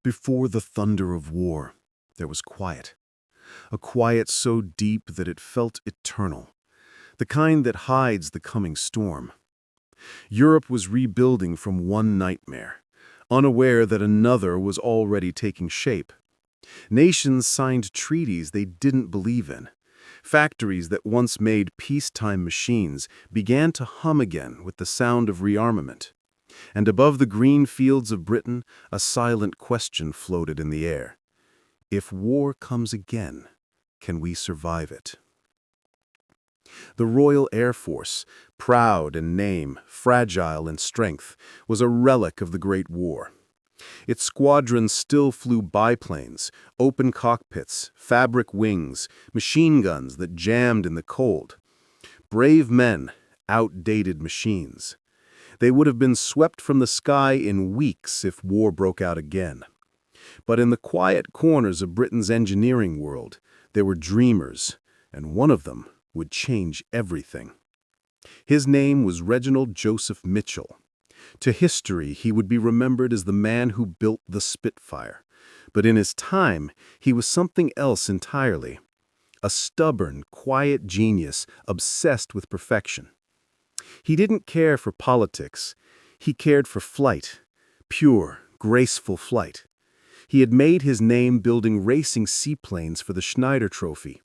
Before the thunder of war, there was quiet. A quiet so deep that it felt eternal, the kind that hides the coming storm. Europe was rebuilding from one nightmare, unaware that another was already taking shape. Nations signed treaties they didn't believe in. Factories that once made peacetime machines began to hum again with the sound of rearmament. And above the green fields of Britain, a silent question floated in the air. If war comes again, can we survive it? The Royal Air Force, proud in name, fragile in strength, was a relic of the Great War. Its squadrons still flew biplanes, open cockpits, fabric wings, machine guns that jammed in the cold. Brave men, outdated machines. They would have been swept from the sky in weeks if war broke out again. But in the quiet corners of Britain's engineering world, there were dreamers, and one of them would change everything. His name was Reginald Joseph Mitchell. To history, he would be remembered as the man who built the Spitfire. But in his time, he was something else entirely. A stubborn, quiet genius obsessed with perfection. He didn't care for politics. He cared for flight, pure, graceful flight. He had made his name building racing seaplanes for the Schneider Trophy,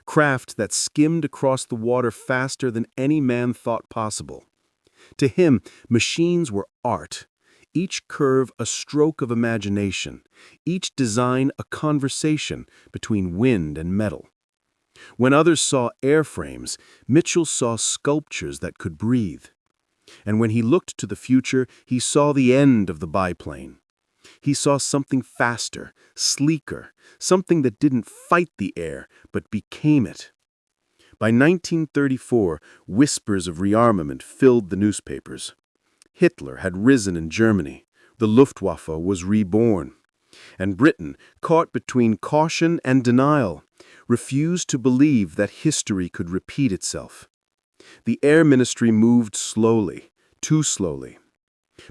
craft that skimmed across the water faster than any man thought possible. To him, machines were art, each curve a stroke of imagination, each design a conversation between wind and metal. When others saw airframes, Mitchell saw sculptures that could breathe. And when he looked to the future, he saw the end of the biplane. He saw something faster, sleeker, something that didn't fight the air, but became it. By 1934, whispers of rearmament filled the newspapers. Hitler had risen in Germany. The Luftwaffe was reborn. And Britain, caught between caution and denial, refused to believe that history could repeat itself. The Air Ministry moved slowly, too slowly.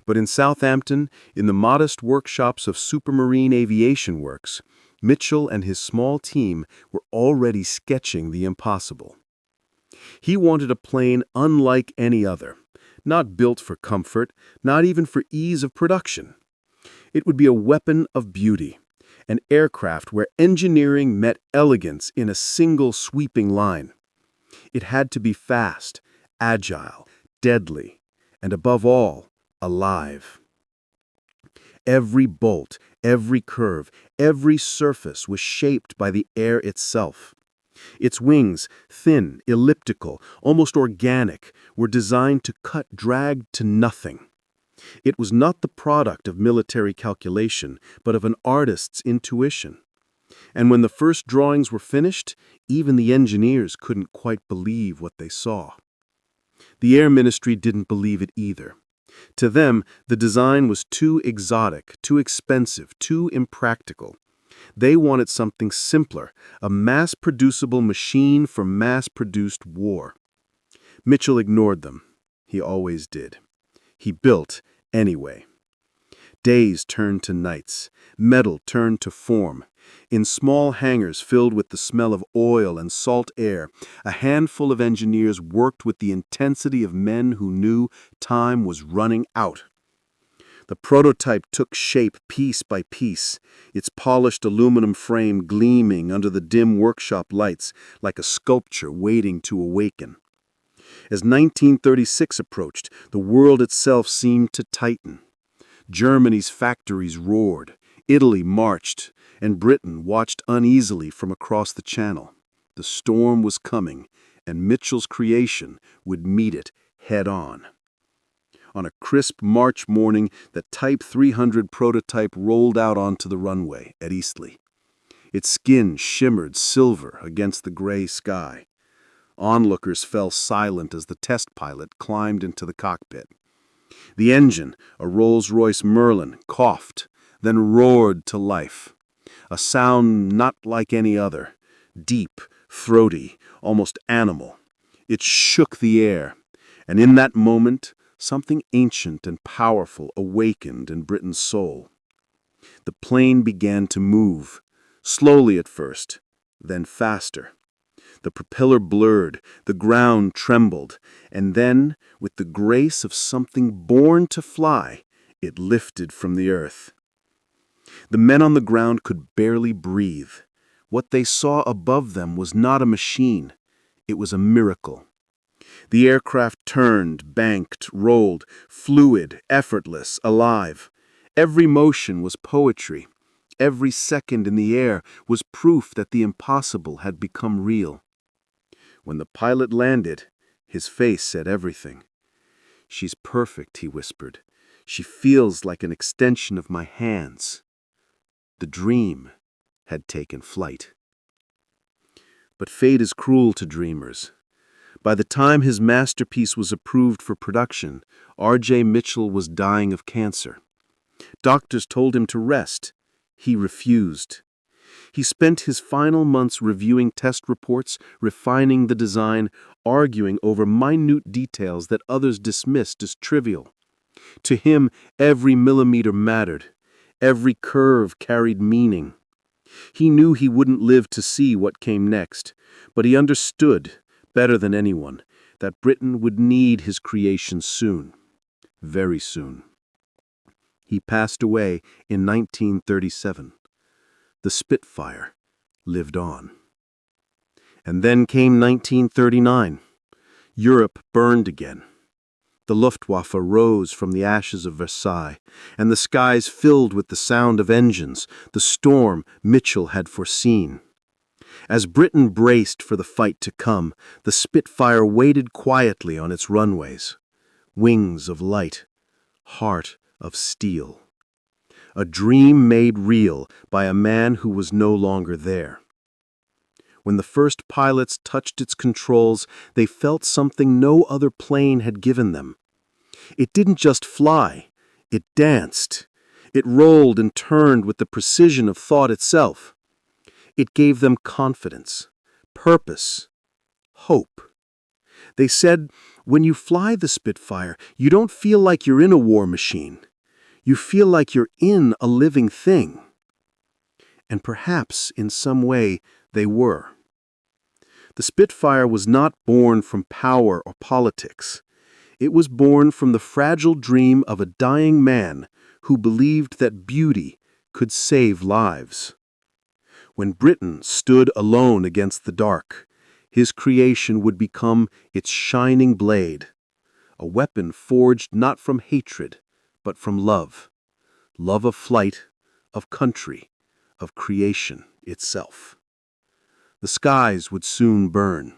But in Southampton, in the modest workshops of Supermarine Aviation Works, Mitchell and his small team were already sketching the impossible. He wanted a plane unlike any other, not built for comfort, not even for ease of production. It would be a weapon of beauty, an aircraft where engineering met elegance in a single sweeping line. It had to be fast, agile, deadly, and above all, alive. Every bolt, every curve, every surface was shaped by the air itself. Its wings, thin, elliptical, almost organic, were designed to cut drag to nothing. It was not the product of military calculation, but of an artist's intuition. And when the first drawings were finished, even the engineers couldn't quite believe what they saw. The Air Ministry didn't believe it either. To them, the design was too exotic, too expensive, too impractical. They wanted something simpler, a mass-producible machine for mass-produced war. Mitchell ignored them. He always did. He built anyway. Days turned to nights. Metal turned to form. In small hangars filled with the smell of oil and salt air, a handful of engineers worked with the intensity of men who knew time was running out. The prototype took shape piece by piece, its polished aluminum frame gleaming under the dim workshop lights like a sculpture waiting to awaken. As 1936 approached, the world itself seemed to tighten. Germany's factories roared, Italy marched, and Britain watched uneasily from across the channel. The storm was coming, and Mitchell's creation would meet it head-on. On a crisp March morning, the Type 300 prototype rolled out onto the runway at Eastleigh. Its skin shimmered silver against the gray sky. Onlookers fell silent as the test pilot climbed into the cockpit. The engine, a Rolls-Royce Merlin, coughed, then roared to life. A sound not like any other, deep, throaty, almost animal. It shook the air, and in that moment, something ancient and powerful awakened in Britain's soul. The plane began to move, slowly at first, then faster. The propeller blurred, the ground trembled, and then, with the grace of something born to fly, it lifted from the earth. The men on the ground could barely breathe. What they saw above them was not a machine. It was a miracle. The aircraft turned, banked, rolled, fluid, effortless, alive. Every motion was poetry. Every second in the air was proof that the impossible had become real. When the pilot landed, his face said everything. "She's perfect," he whispered. "She feels like an extension of my hands." The dream had taken flight. But fate is cruel to dreamers. By the time his masterpiece was approved for production, R.J. Mitchell was dying of cancer. Doctors told him to rest. He refused. He spent his final months reviewing test reports, refining the design, arguing over minute details that others dismissed as trivial. To him, every millimeter mattered. Every curve carried meaning. He knew he wouldn't live to see what came next, but he understood, better than anyone, that Britain would need his creation soon. Very soon. He passed away in 1937. The Spitfire lived on. And then came 1939. Europe burned again. The Luftwaffe rose from the ashes of Versailles, and the skies filled with the sound of engines, the storm Mitchell had foreseen. As Britain braced for the fight to come, the Spitfire waited quietly on its runways. Wings of light, heart of steel. A dream made real by a man who was no longer there. When the first pilots touched its controls, they felt something no other plane had given them. It didn't just fly, it danced. It rolled and turned with the precision of thought itself. It gave them confidence, purpose, hope. They said, when you fly the Spitfire, you don't feel like you're in a war machine. You feel like you're in a living thing. And perhaps, in some way, they were. The Spitfire was not born from power or politics. It was born from the fragile dream of a dying man who believed that beauty could save lives. When Britain stood alone against the dark, his creation would become its shining blade, a weapon forged not from hatred, but from love. Love of flight, of country, of creation itself. The skies would soon burn,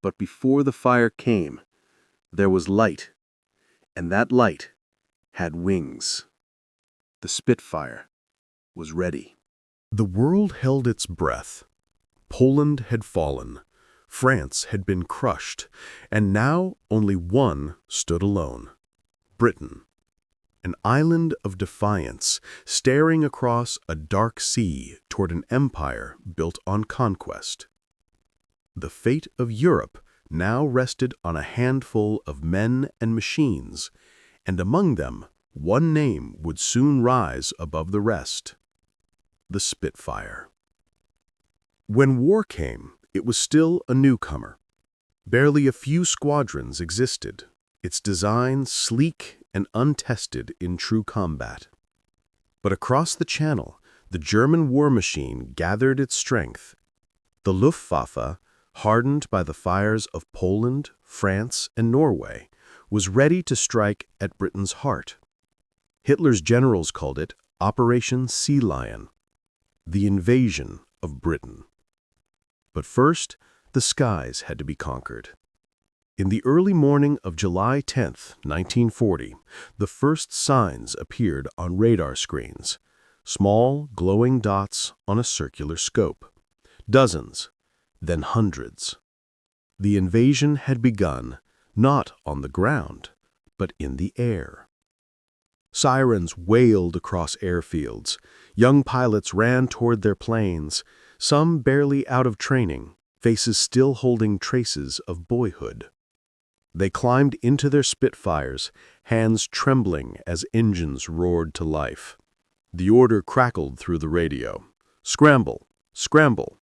but before the fire came, there was light, and that light had wings. The Spitfire was ready. The world held its breath. Poland had fallen, France had been crushed, and now only one stood alone: Britain. An island of defiance, staring across a dark sea toward an empire built on conquest. The fate of Europe now rested on a handful of men and machines, and among them one name would soon rise above the rest: the Spitfire. When war came, it was still a newcomer. Barely a few squadrons existed, its design sleek and untested in true combat. But across the Channel, the German war machine gathered its strength. The Luftwaffe, hardened by the fires of Poland, France, and Norway, was ready to strike at Britain's heart. Hitler's generals called it Operation Sea Lion, the invasion of Britain. But first, the skies had to be conquered. In the early morning of July 10, 1940, the first signs appeared on radar screens, small, glowing dots on a circular scope. Dozens, then hundreds. The invasion had begun, not on the ground, but in the air. Sirens wailed across airfields. Young pilots ran toward their planes, some barely out of training, faces still holding traces of boyhood. They climbed into their Spitfires, hands trembling as engines roared to life. The order crackled through the radio. Scramble! Scramble!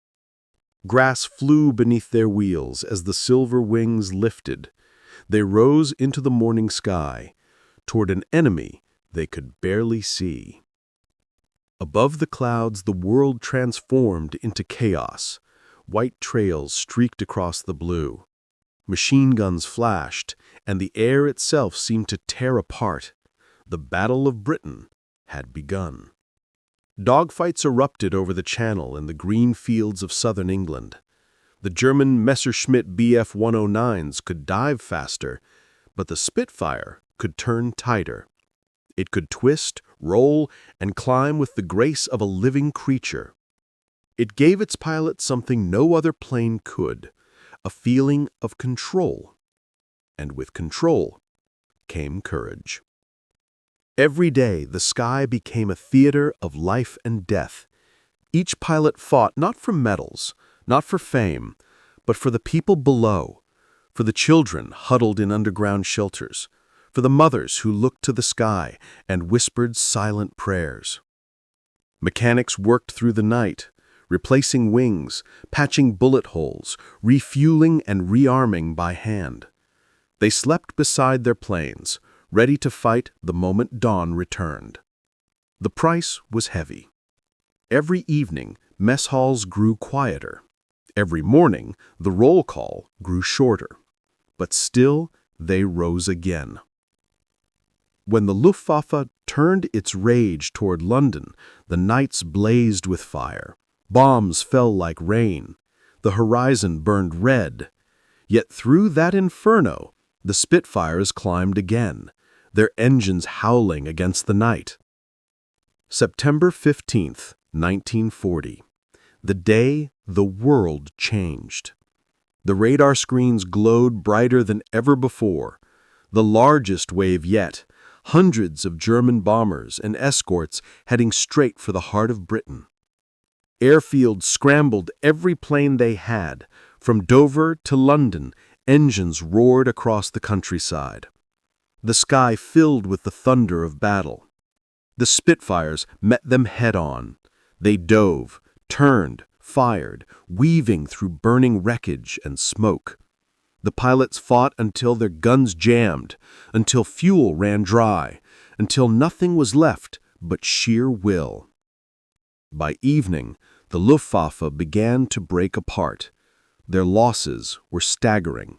Grass flew beneath their wheels as the silver wings lifted. They rose into the morning sky, toward an enemy they could barely see. Above the clouds, the world transformed into chaos. White trails streaked across the blue. Machine guns flashed, and the air itself seemed to tear apart. The Battle of Britain had begun. Dogfights erupted over the Channel in the green fields of southern England. The German Messerschmitt Bf 109s could dive faster, but the Spitfire could turn tighter. It could twist, roll, and climb with the grace of a living creature. It gave its pilot something no other plane could, a feeling of control. And with control came courage. Every day, the sky became a theater of life and death. Each pilot fought not for medals, not for fame, but for the people below, for the children huddled in underground shelters, for the mothers who looked to the sky and whispered silent prayers. Mechanics worked through the night, replacing wings, patching bullet holes, refueling and rearming by hand. They slept beside their planes, ready to fight the moment dawn returned. The price was heavy. Every evening, mess halls grew quieter. Every morning, the roll call grew shorter. But still, they rose again. When the Luftwaffe turned its rage toward London, the nights blazed with fire. Bombs fell like rain. The horizon burned red. Yet through that inferno, the Spitfires climbed again, their engines howling against the night. September 15th, 1940. The day the world changed. The radar screens glowed brighter than ever before. The largest wave yet, hundreds of German bombers and escorts heading straight for the heart of Britain. Airfields scrambled every plane they had. From Dover to London, engines roared across the countryside. The sky filled with the thunder of battle. The Spitfires met them head-on. They dove, turned, fired, weaving through burning wreckage and smoke. The pilots fought until their guns jammed, until fuel ran dry, until nothing was left but sheer will. By evening, the Luftwaffe began to break apart. Their losses were staggering.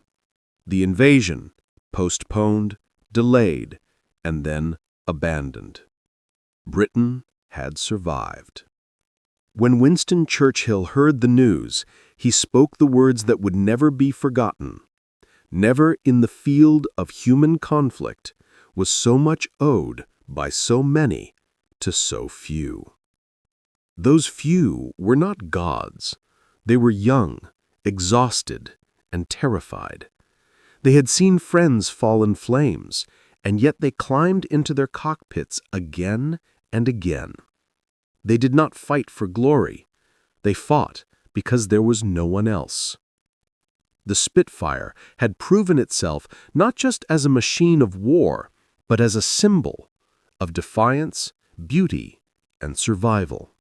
The invasion, postponed, delayed, and then abandoned. Britain had survived. When Winston Churchill heard the news, he spoke the words that would never be forgotten. Never in the field of human conflict was so much owed by so many to so few. Those few were not gods. They were young, exhausted, and terrified. They had seen friends fall in flames, and yet they climbed into their cockpits again and again. They did not fight for glory. They fought because there was no one else. The Spitfire had proven itself not just as a machine of war, but as a symbol of defiance, beauty, and survival.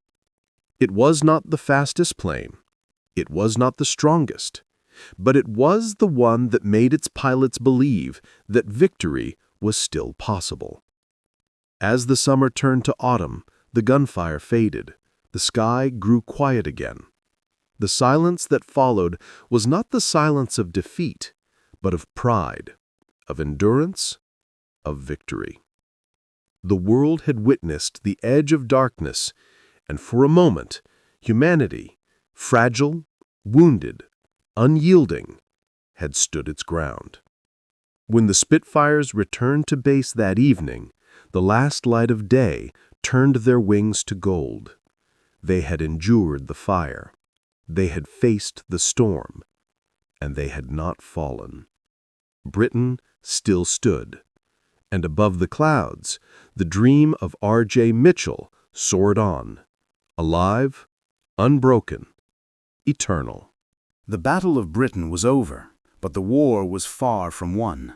It was not the fastest plane. It was not the strongest. But it was the one that made its pilots believe that victory was still possible. As the summer turned to autumn, the gunfire faded. The sky grew quiet again. The silence that followed was not the silence of defeat, but of pride, of endurance, of victory. The world had witnessed the edge of darkness, and for a moment, humanity, fragile, wounded, unyielding, had stood its ground. When the Spitfires returned to base that evening, the last light of day turned their wings to gold. They had endured the fire. They had faced the storm. And they had not fallen. Britain still stood. And above the clouds, the dream of R.J. Mitchell soared on, alive, unbroken, eternal. The Battle of Britain was over, but the war was far from won.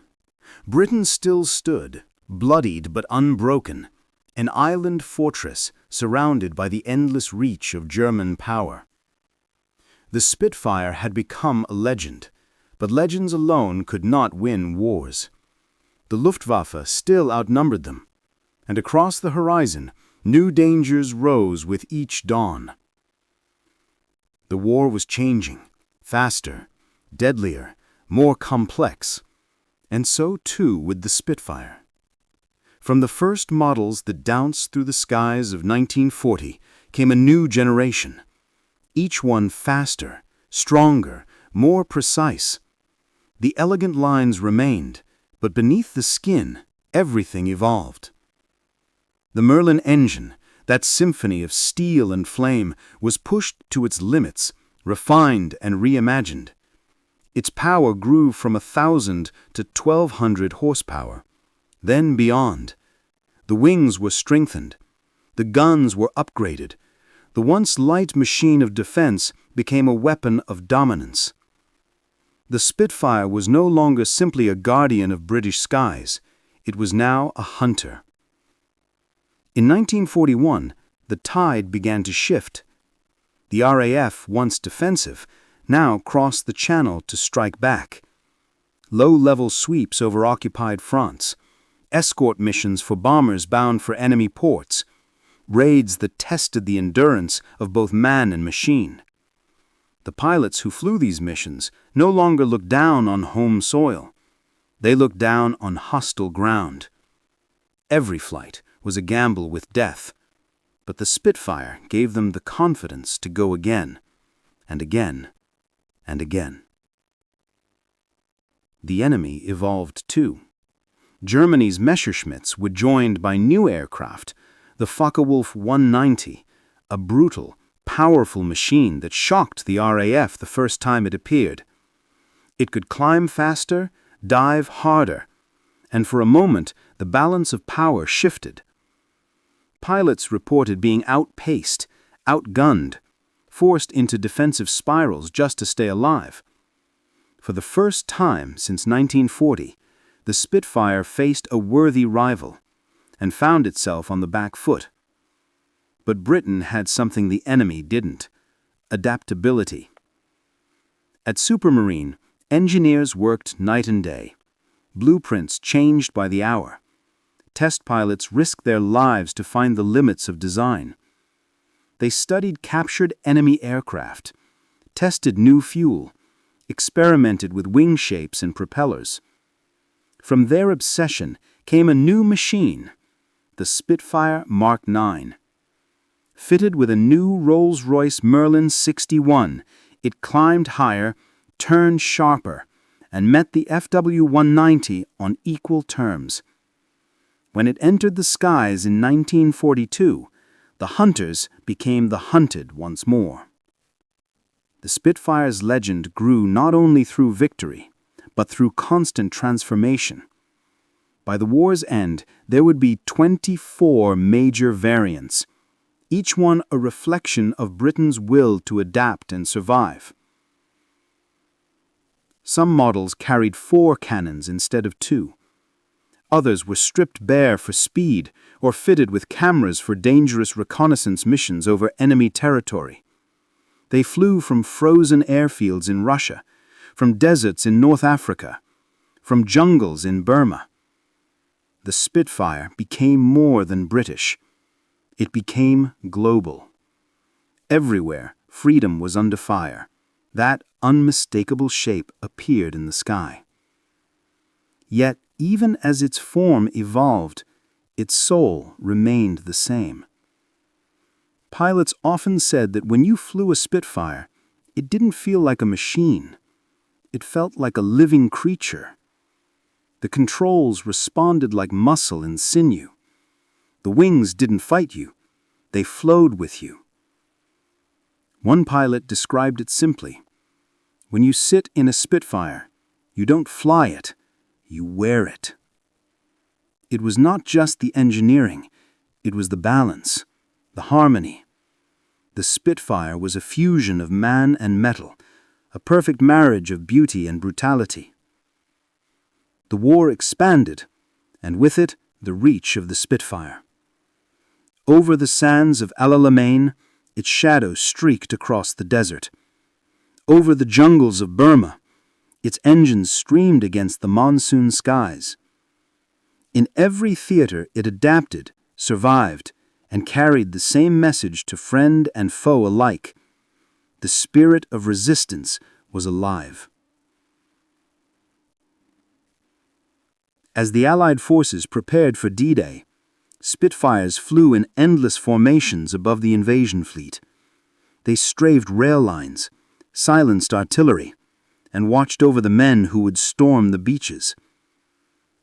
Britain still stood, bloodied but unbroken, an island fortress surrounded by the endless reach of German power. The Spitfire had become a legend, but legends alone could not win wars. The Luftwaffe still outnumbered them, and across the horizon, new dangers rose with each dawn. The war was changing, faster, deadlier, more complex, and so too with the Spitfire. From the first models that danced through the skies of 1940 came a new generation, each one faster, stronger, more precise. The elegant lines remained, but beneath the skin, everything evolved. The Merlin engine, that symphony of steel and flame, was pushed to its limits, refined and reimagined. Its power grew from 1,000 to 1,200 horsepower, then beyond. The wings were strengthened. The guns were upgraded. The once light machine of defense became a weapon of dominance. The Spitfire was no longer simply a guardian of British skies. It was now a hunter. In 1941, the tide began to shift. The RAF, once defensive, now crossed the Channel to strike back. Low-level sweeps over occupied fronts, escort missions for bombers bound for enemy ports, raids that tested the endurance of both man and machine. The pilots who flew these missions no longer looked down on home soil. They looked down on hostile ground. Every flight was a gamble with death, but the Spitfire gave them the confidence to go again, and again, and again. The enemy evolved too. Germany's Messerschmitts were joined by new aircraft, the Focke-Wulf 190, a brutal, powerful machine that shocked the RAF the first time it appeared. It could climb faster, dive harder, and for a moment the balance of power shifted. Pilots reported being outpaced, outgunned, forced into defensive spirals just to stay alive. For the first time since 1940, the Spitfire faced a worthy rival and found itself on the back foot. But Britain had something the enemy didn't: adaptability. At Supermarine, engineers worked night and day. Blueprints changed by the hour. Test pilots risked their lives to find the limits of design. They studied captured enemy aircraft, tested new fuel, experimented with wing shapes and propellers. From their obsession came a new machine, the Spitfire Mark IX. Fitted with a new Rolls-Royce Merlin 61, it climbed higher, turned sharper, and met the FW-190 on equal terms. When it entered the skies in 1942, the hunters became the hunted once more. The Spitfire's legend grew not only through victory, but through constant transformation. By the war's end, there would be 24 major variants, each one a reflection of Britain's will to adapt and survive. Some models carried 4 cannons instead of 2. Others were stripped bare for speed or fitted with cameras for dangerous reconnaissance missions over enemy territory. They flew from frozen airfields in Russia, from deserts in North Africa, from jungles in Burma. The Spitfire became more than British. It became global. Everywhere, freedom was under fire. That unmistakable shape appeared in the sky. Yet, even as its form evolved, its soul remained the same. Pilots often said that when you flew a Spitfire, it didn't feel like a machine. It felt like a living creature. The controls responded like muscle and sinew. The wings didn't fight you. They flowed with you. One pilot described it simply: when you sit in a Spitfire, you don't fly it, you wear it. It was not just the engineering, it was the balance, the harmony. The Spitfire was a fusion of man and metal, a perfect marriage of beauty and brutality. The war expanded, and with it, the reach of the Spitfire. Over the sands of Al Alamein, its shadow streaked across the desert. Over the jungles of Burma, its engines streamed against the monsoon skies. In every theater it adapted, survived, and carried the same message to friend and foe alike. The spirit of resistance was alive. As the Allied forces prepared for D-Day, Spitfires flew in endless formations above the invasion fleet. They straved rail lines, silenced artillery, and watched over the men who would storm the beaches.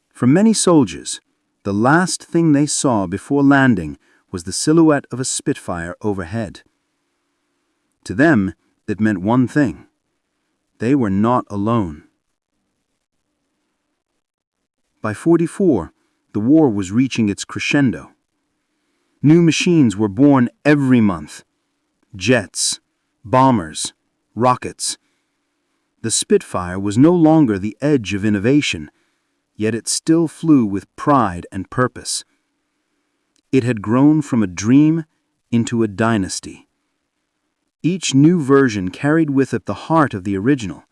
For many soldiers, the last thing they saw before landing was the silhouette of a Spitfire overhead. To them, it meant one thing: they were not alone. By 44, the war was reaching its crescendo. New machines were born every month: jets, bombers, rockets. The Spitfire was no longer the edge of innovation, yet it still flew with pride and purpose. It had grown from a dream into a dynasty. Each new version carried with it the heart of the original,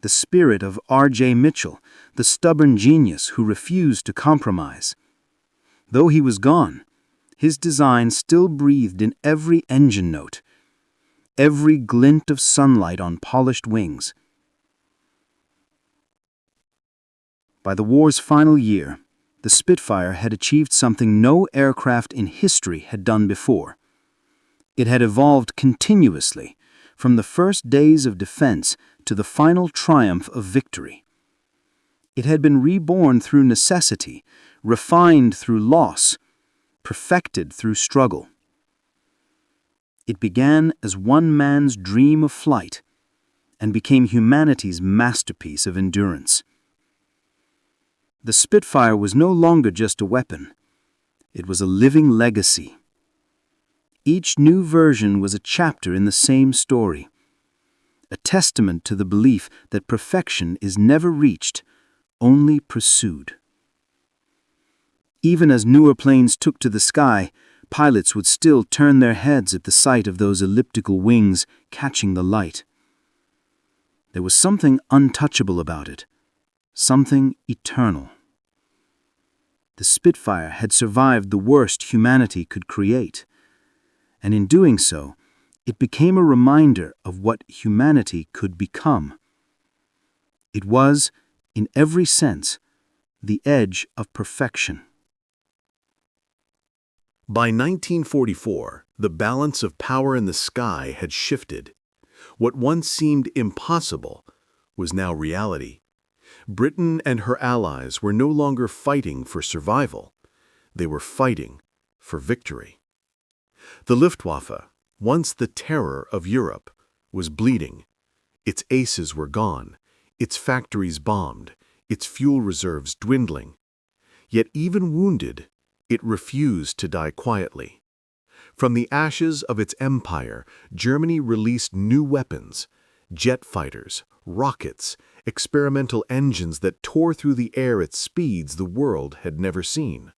the spirit of R.J. Mitchell, the stubborn genius who refused to compromise. Though he was gone, his design still breathed in every engine note, every glint of sunlight on polished wings. By the war's final year, the Spitfire had achieved something no aircraft in history had done before. It had evolved continuously, from the first days of defense to the final triumph of victory. It had been reborn through necessity, refined through loss, perfected through struggle. It began as one man's dream of flight and became humanity's masterpiece of endurance. The Spitfire was no longer just a weapon. It was a living legacy. Each new version was a chapter in the same story, a testament to the belief that perfection is never reached, only pursued. Even as newer planes took to the sky, pilots would still turn their heads at the sight of those elliptical wings catching the light. There was something untouchable about it, something eternal. The Spitfire had survived the worst humanity could create, and in doing so, it became a reminder of what humanity could become. It was, in every sense, the edge of perfection. By 1944, the balance of power in the sky had shifted. What once seemed impossible was now reality. Britain and her allies were no longer fighting for survival. They were fighting for victory. The Luftwaffe, once the terror of Europe, was bleeding. Its aces were gone, its factories bombed, its fuel reserves dwindling. Yet even wounded, it refused to die quietly. From the ashes of its empire, Germany released new weapons: jet fighters, rockets, experimental engines that tore through the air at speeds the world had never seen.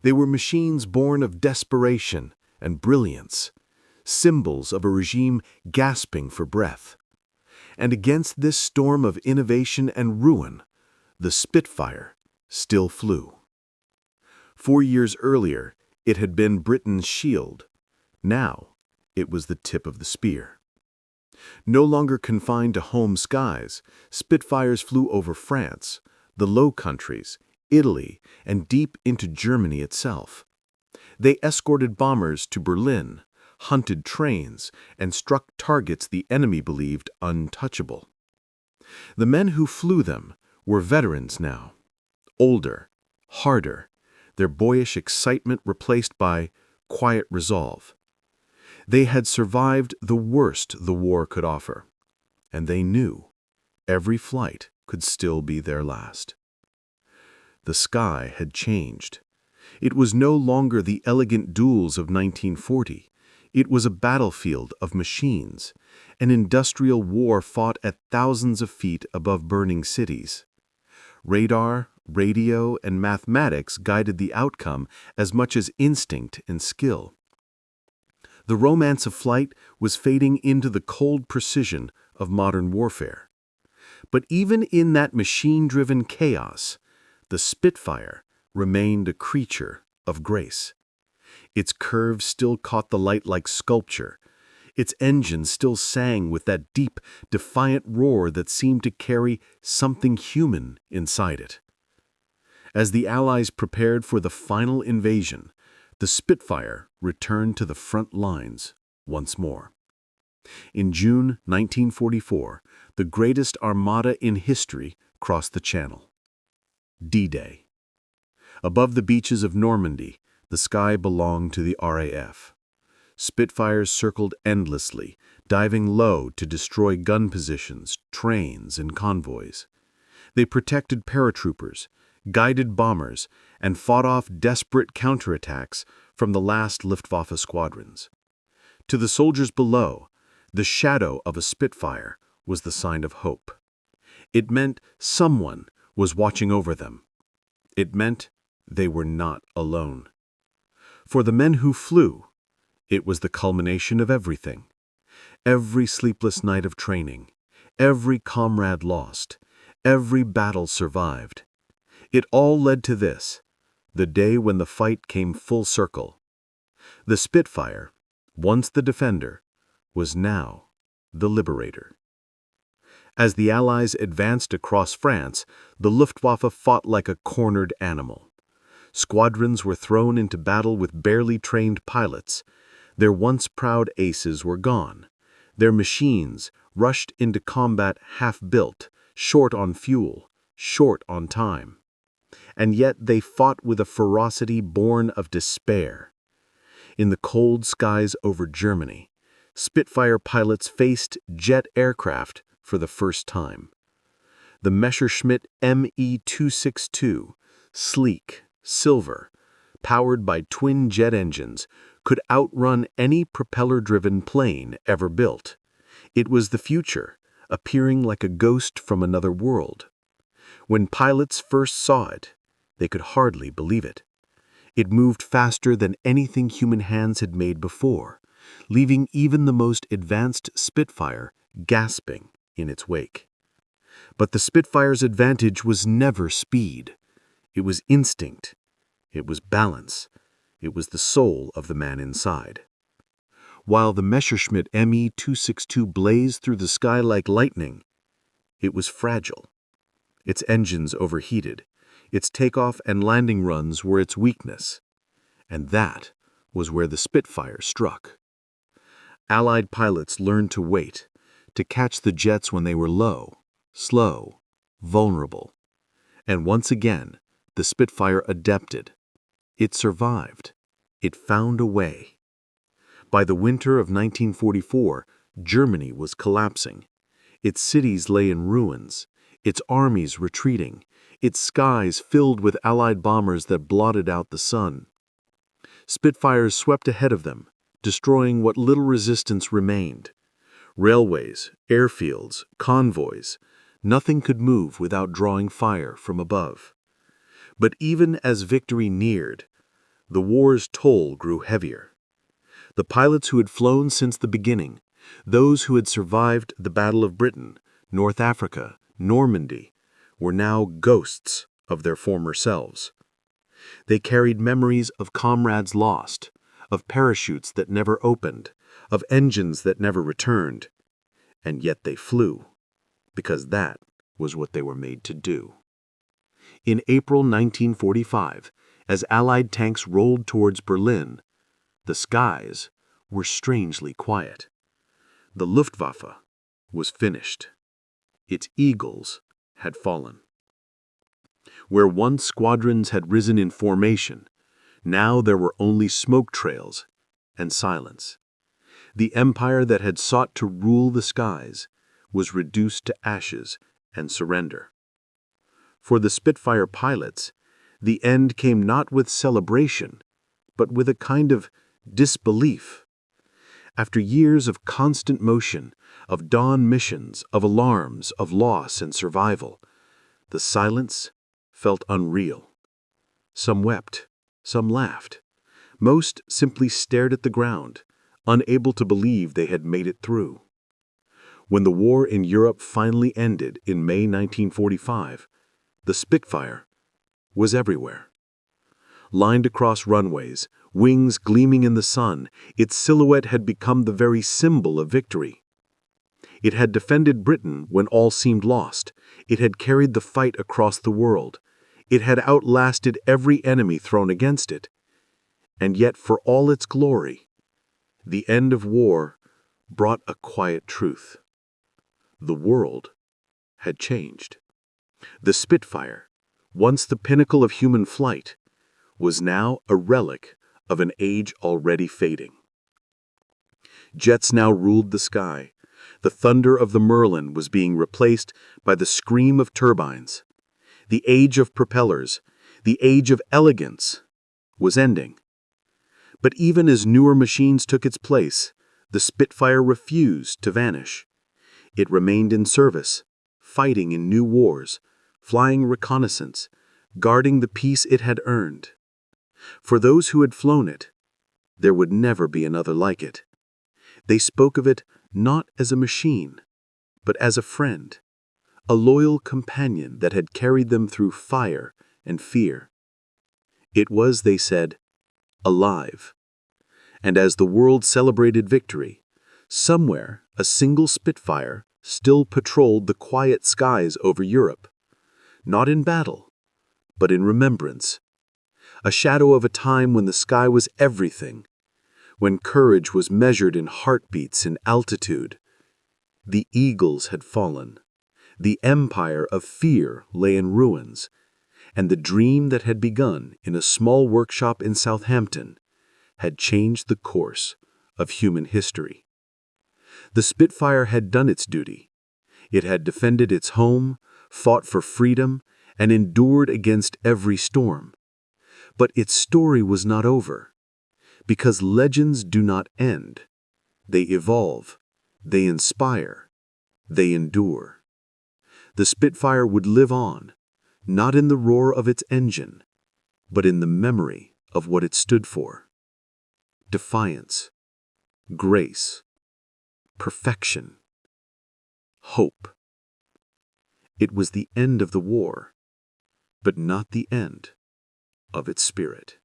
They were machines born of desperation and brilliance, symbols of a regime gasping for breath. And against this storm of innovation and ruin, the Spitfire still flew. 4 years earlier, it had been Britain's shield. Now, it was the tip of the spear. No longer confined to home skies, Spitfires flew over France, the Low Countries, Italy, and deep into Germany itself. They escorted bombers to Berlin, hunted trains, and struck targets the enemy believed untouchable. The men who flew them were veterans now, older, harder, their boyish excitement replaced by quiet resolve. They had survived the worst the war could offer, and they knew every flight could still be their last. The sky had changed. It was no longer the elegant duels of 1940. It was a battlefield of machines, an industrial war fought at thousands of feet above burning cities. Radar, Radio and mathematics guided the outcome as much as instinct and skill. The romance of flight was fading into the cold precision of modern warfare. But even in that machine-driven chaos, the Spitfire remained a creature of grace. Its curves still caught the light like sculpture. Its engine still sang with that deep, defiant roar that seemed to carry something human inside it. As the Allies prepared for the final invasion, the Spitfire returned to the front lines once more. In June 1944, the greatest armada in history crossed the Channel. D-Day. Above the beaches of Normandy, the sky belonged to the RAF. Spitfires circled endlessly, diving low to destroy gun positions, trains, and convoys. They protected paratroopers, guided bombers, and fought off desperate counterattacks from the last Luftwaffe squadrons. To the soldiers below, the shadow of a Spitfire was the sign of hope. It meant someone was watching over them. It meant they were not alone. For the men who flew, it was the culmination of everything. Every sleepless night of training, every comrade lost, every battle survived. It all led to this, the day when the fight came full circle. The Spitfire, once the defender, was now the liberator. As the Allies advanced across France, the Luftwaffe fought like a cornered animal. Squadrons were thrown into battle with barely trained pilots. Their once proud aces were gone. Their machines rushed into combat half-built, short on fuel, short on time. And yet they fought with a ferocity born of despair. In the cold skies over Germany, Spitfire pilots faced jet aircraft for the first time. The Messerschmitt Me-262, sleek, silver, powered by twin jet engines, could outrun any propeller-driven plane ever built. It was the future, appearing like a ghost from another world. When pilots first saw it, they could hardly believe it. It moved faster than anything human hands had made before, leaving even the most advanced Spitfire gasping in its wake. But the Spitfire's advantage was never speed. It was instinct. It was balance. It was the soul of the man inside. While the Messerschmitt Me-262 blazed through the sky like lightning, it was fragile. Its engines overheated. Its takeoff and landing runs were its weakness. And that was where the Spitfire struck. Allied pilots learned to wait, to catch the jets when they were low, slow, vulnerable. And once again, the Spitfire adapted. It survived. It found a way. By the winter of 1944, Germany was collapsing. Its cities lay in ruins, its armies retreating, its skies filled with Allied bombers that blotted out the sun. Spitfires swept ahead of them, destroying what little resistance remained. Railways, airfields, convoys, nothing could move without drawing fire from above. But even as victory neared, the war's toll grew heavier. The pilots who had flown since the beginning, those who had survived the Battle of Britain, North Africa, Normandy, were now ghosts of their former selves. They carried memories of comrades lost, of parachutes that never opened, of engines that never returned. And yet they flew, because that was what they were made to do. In April 1945, as Allied tanks rolled towards Berlin, the skies were strangely quiet. The Luftwaffe was finished. Its eagles had fallen. Where once squadrons had risen in formation, now there were only smoke trails and silence. The empire that had sought to rule the skies was reduced to ashes and surrender. For the Spitfire pilots, the end came not with celebration, but with a kind of disbelief. After years of constant motion, of dawn missions, of alarms, of loss and survival, the silence felt unreal. Some wept, some laughed. Most simply stared at the ground, unable to believe they had made it through. When the war in Europe finally ended in May 1945, the Spitfire was everywhere. Lined across runways, wings gleaming in the sun, its silhouette had become the very symbol of victory. It had defended Britain when all seemed lost. It had carried the fight across the world. It had outlasted every enemy thrown against it. And yet, for all its glory, the end of war brought a quiet truth. The world had changed. The Spitfire, once the pinnacle of human flight, was now a relic of an age already fading. Jets now ruled the sky. The thunder of the Merlin was being replaced by the scream of turbines. The age of propellers, the age of elegance, was ending. But even as newer machines took its place, the Spitfire refused to vanish. It remained in service, fighting in new wars, flying reconnaissance, guarding the peace it had earned. For those who had flown it, there would never be another like it. They spoke of it not as a machine, but as a friend, a loyal companion that had carried them through fire and fear. It was, they said, alive. And as the world celebrated victory, somewhere a single Spitfire still patrolled the quiet skies over Europe, not in battle, but in remembrance. A shadow of a time when the sky was everything, when courage was measured in heartbeats and altitude. The eagles had fallen. The empire of fear lay in ruins, and the dream that had begun in a small workshop in Southampton had changed the course of human history. The Spitfire had done its duty. It had defended its home, fought for freedom, and endured against every storm. But its story was not over, because legends do not end. They evolve, they inspire, they endure. The Spitfire would live on, not in the roar of its engine, but in the memory of what it stood for. Defiance, grace, perfection, hope. It was the end of the war, but not the end of its spirit.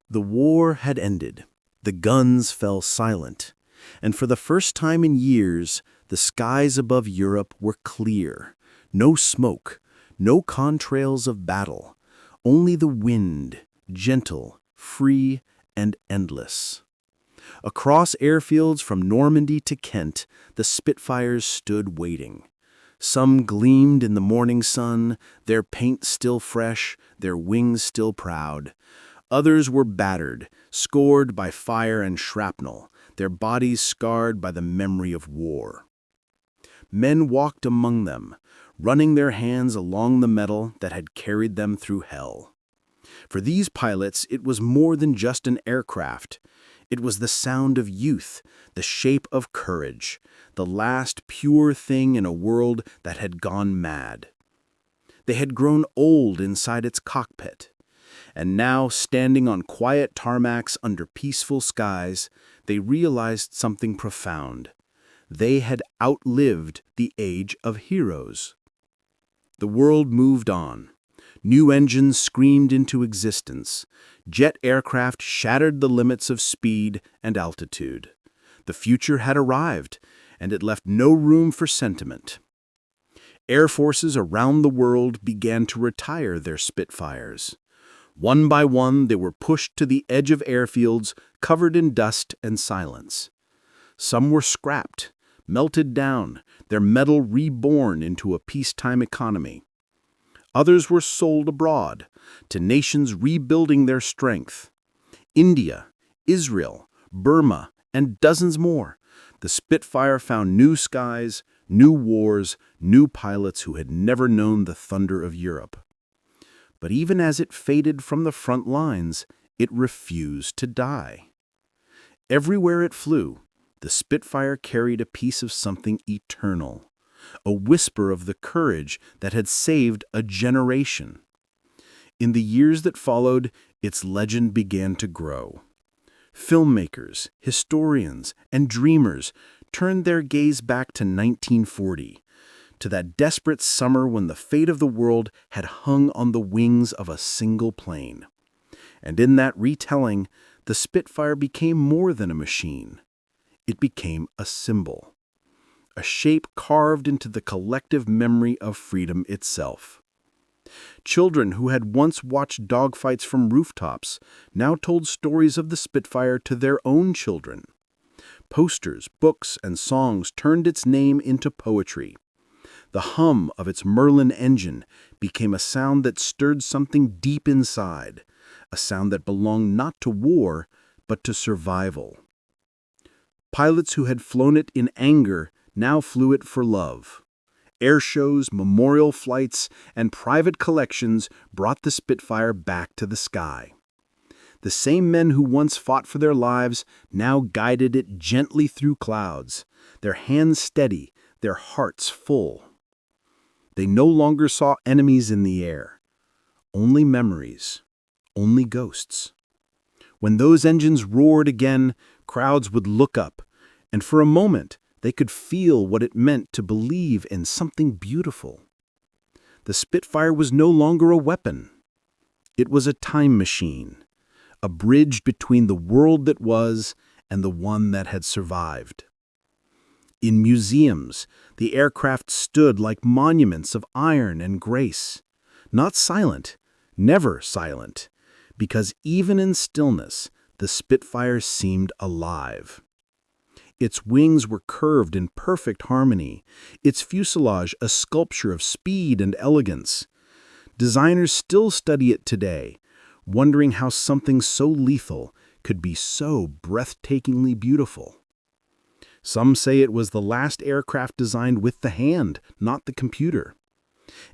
The war had ended. The guns fell silent. And for the first time in years, the skies above Europe were clear. No smoke, no contrails of battle. Only the wind, gentle, free, and endless. Across airfields from Normandy to Kent, the Spitfires stood waiting. Some gleamed in the morning sun, their paint still fresh, their wings still proud. Others were battered, scored by fire and shrapnel, their bodies scarred by the memory of war. Men walked among them, running their hands along the metal that had carried them through hell. For these pilots, it was more than just an aircraft. It was the sound of youth, the shape of courage, the last pure thing in a world that had gone mad. They had grown old inside its cockpit, and now, standing on quiet tarmacs under peaceful skies, they realized something profound. They had outlived the age of heroes. The world moved on. New engines screamed into existence. Jet aircraft shattered the limits of speed and altitude. The future had arrived, and it left no room for sentiment. Air forces around the world began to retire their Spitfires. One by one, they were pushed to the edge of airfields, covered in dust and silence. Some were scrapped, melted down, their metal reborn into a peacetime economy. Others were sold abroad, to nations rebuilding their strength. India, Israel, Burma, and dozens more. The Spitfire found new skies, new wars, new pilots who had never known the thunder of Europe. But even as it faded from the front lines, it refused to die. Everywhere it flew, the Spitfire carried a piece of something eternal, a whisper of the courage that had saved a generation. In the years that followed, its legend began to grow. Filmmakers, historians, and dreamers turned their gaze back to 1940, to that desperate summer when the fate of the world had hung on the wings of a single plane. And in that retelling, the Spitfire became more than a machine. It became a symbol, a shape carved into the collective memory of freedom itself. Children who had once watched dogfights from rooftops now told stories of the Spitfire to their own children. Posters, books, and songs turned its name into poetry. The hum of its Merlin engine became a sound that stirred something deep inside, a sound that belonged not to war, but to survival. Pilots who had flown it in anger now flew it for love. Air shows, memorial flights, and private collections brought the Spitfire back to the sky. The same men who once fought for their lives now guided it gently through clouds, their hands steady, their hearts full. They no longer saw enemies in the air, only memories, only ghosts. When those engines roared again, crowds would look up, and for a moment they could feel what it meant to believe in something beautiful. The Spitfire was no longer a weapon. It was a time machine, a bridge between the world that was and the one that had survived. In museums, the aircraft stood like monuments of iron and grace, not silent, never silent, because even in stillness, the Spitfire seemed alive. Its wings were curved in perfect harmony, its fuselage a sculpture of speed and elegance. Designers still study it today, wondering how something so lethal could be so breathtakingly beautiful. Some say it was the last aircraft designed with the hand, not the computer.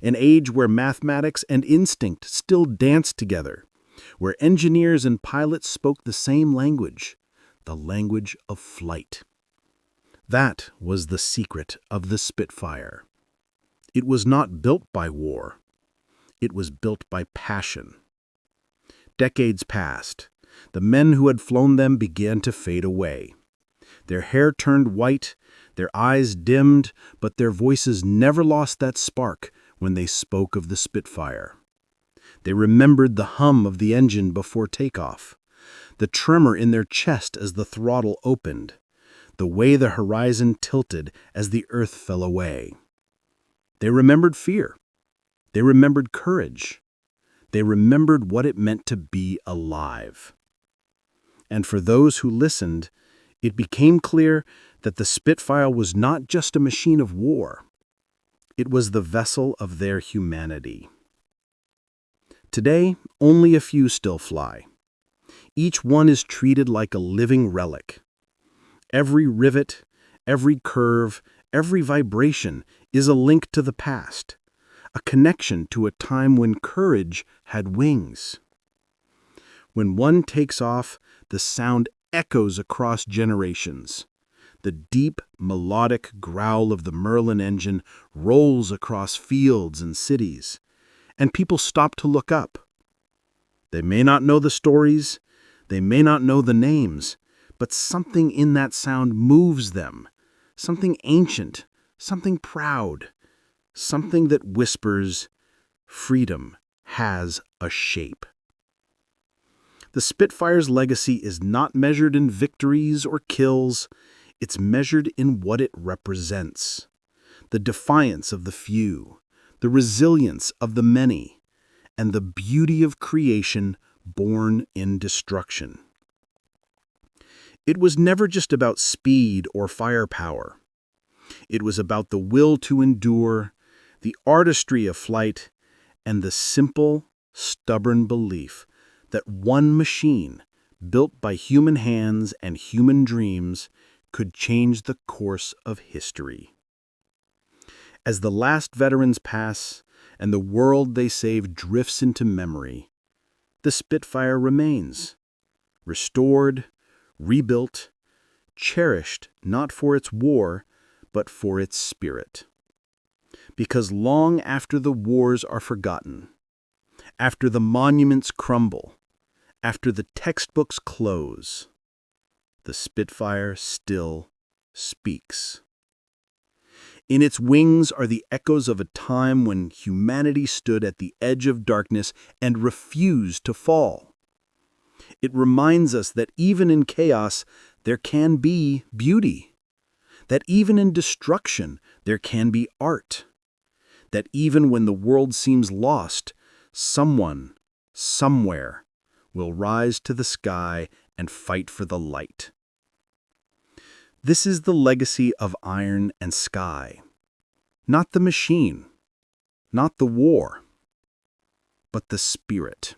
An age where mathematics and instinct still danced together, where engineers and pilots spoke the same language, the language of flight. That was the secret of the Spitfire. It was not built by war. It was built by passion. Decades passed. The men who had flown them began to fade away. Their hair turned white, their eyes dimmed, but their voices never lost that spark when they spoke of the Spitfire. They remembered the hum of the engine before takeoff, the tremor in their chest as the throttle opened, the way the horizon tilted as the earth fell away. They remembered fear. They remembered courage. They remembered what it meant to be alive. And for those who listened, it became clear that the Spitfire was not just a machine of war. It was the vessel of their humanity. Today, only a few still fly. Each one is treated like a living relic. Every rivet, every curve, every vibration is a link to the past, a connection to a time when courage had wings. When one takes off, the sound echoes across generations. The deep, melodic growl of the Merlin engine rolls across fields and cities, and people stop to look up. They may not know the stories, they may not know the names, but something in that sound moves them, something ancient, something proud, something that whispers, freedom has a shape. The Spitfire's legacy is not measured in victories or kills, it's measured in what it represents. The defiance of the few, the resilience of the many, and the beauty of creation born in destruction. It was never just about speed or firepower. It was about the will to endure, the artistry of flight, and the simple, stubborn belief that one machine, built by human hands and human dreams, could change the course of history. As the last veterans pass and the world they saved drifts into memory, the Spitfire remains, restored, rebuilt, cherished not for its war, but for its spirit. Because long after the wars are forgotten, After the monuments crumble, after the textbooks close, the Spitfire still speaks. In its wings are the echoes of a time when humanity stood at the edge of darkness and refused to fall. It reminds us that even in chaos, there can be beauty. That even in destruction, there can be art. That even when the world seems lost, someone, somewhere, will rise to the sky and fight for the light. This is the legacy of iron and sky. Not the machine, not the war, but the spirit.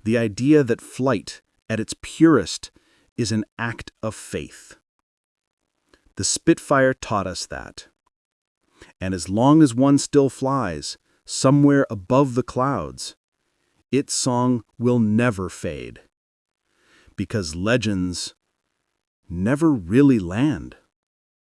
The idea that flight, at its purest, is an act of faith. The Spitfire taught us that. And as long as one still flies, somewhere above the clouds, its song will never fade. Because legends never really land.